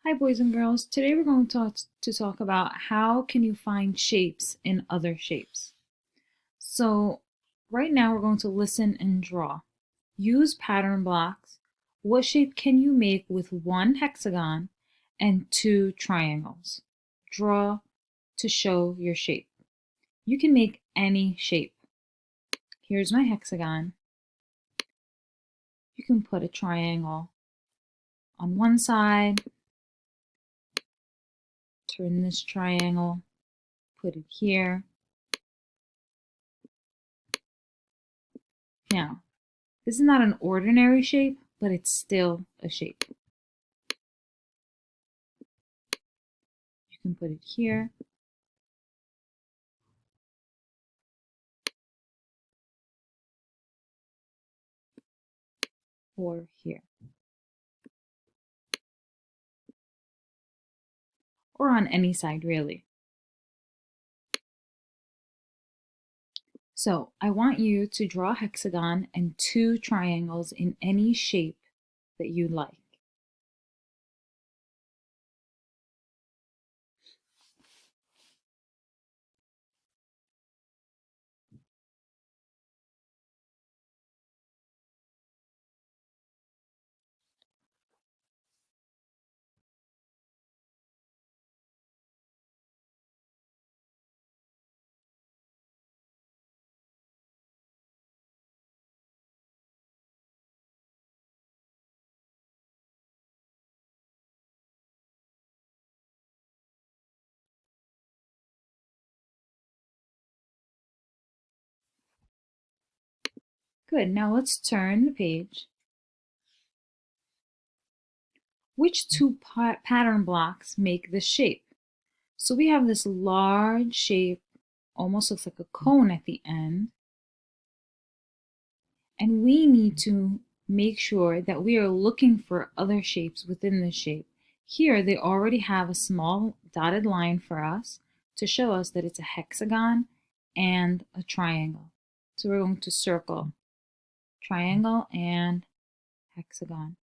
Hi boys and girls, today we're going to talk about how can you find shapes in other shapes. So right now we're going to listen and draw. Use pattern blocks. What shape can you make with one hexagon and two triangles? Draw to show your shape. You can make any shape. Here's my hexagon. You can put a triangle on one side, turn this triangle, put it here. Now, this is not an ordinary shape, but it's still a shape. You can put it here or here, or on any side really. So I want you to draw a hexagon and two triangles in any shape that you like. Good, now let's turn the page. Which two pattern blocks make this shape? So we have this large shape, almost looks like a cone at the end. And we need to make sure that we are looking for other shapes within this shape. Here they already have a small dotted line for us to show us that it's a hexagon and a triangle. So we're going to circle triangle and hexagon.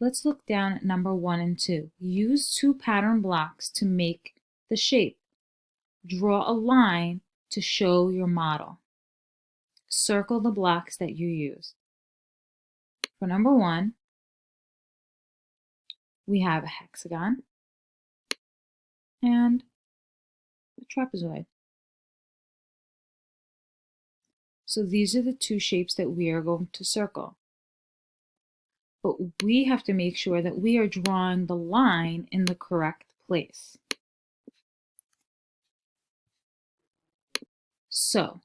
Let's look down at number 1 and 2. Use two pattern blocks to make the shape. Draw a line to show your model. Circle the blocks that you use. For number 1, we have a hexagon and a trapezoid. So these are the two shapes that we are going to circle. But we have to make sure that we are drawing the line in the correct place. So,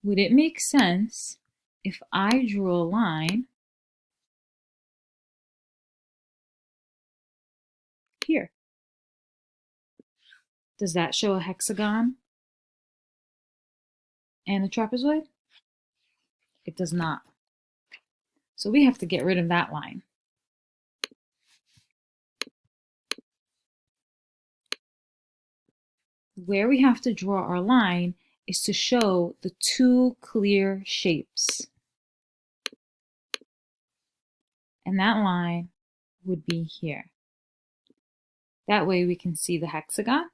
would it make sense if I drew a line here? Does that show a hexagon and a trapezoid? It does not. So we have to get rid of that line. Where we have to draw our line is to show the two clear shapes. And that line would be here. That way we can see the hexagon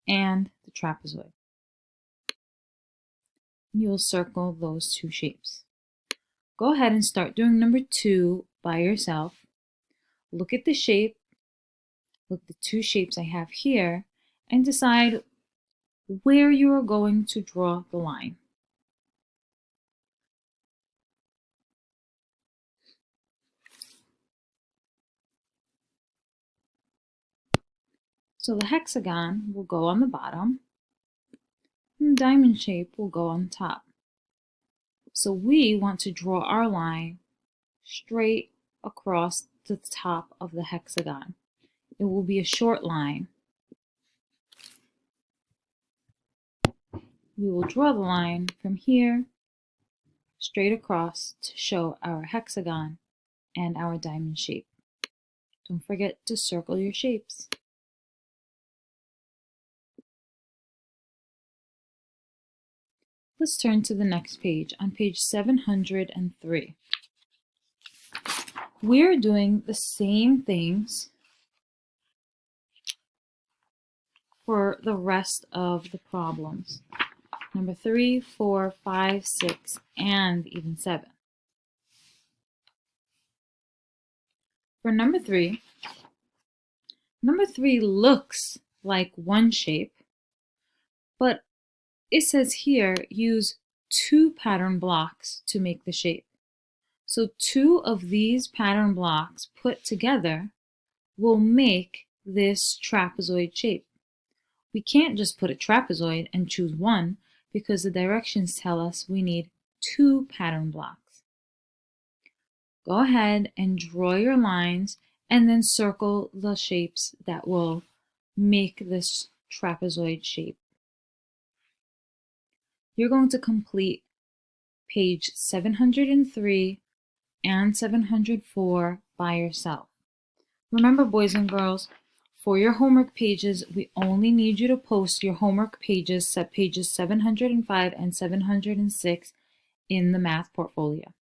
and the trapezoid. You'll circle those two shapes. Go ahead and start doing number 2 by yourself. Look at the shape, look at the two shapes I have here, and decide where you are going to draw the line. So the hexagon will go on the bottom, and the diamond shape will go on top. So we want to draw our line straight across the top of the hexagon. It will be a short line. We will draw the line from here straight across to show our hexagon and our diamond shape. Don't forget to circle your shapes. Let's turn to the next page, on page 703. we're doing the same things for the rest of the problems. Number 3, 4, 5, 6, and even 7. For number 3 looks like one shape, but it says here use 2 pattern blocks to make the shape. So 2 of these pattern blocks put together will make this trapezoid shape. We can't just put a trapezoid and choose one because the directions tell us we need 2 pattern blocks. Go ahead and draw your lines and then circle the shapes that will make this trapezoid shape. You're going to complete page 703 and 704 by yourself. Remember, boys and girls, for your homework pages, we only need you to post your homework pages, set pages 705 and 706 in the math portfolio.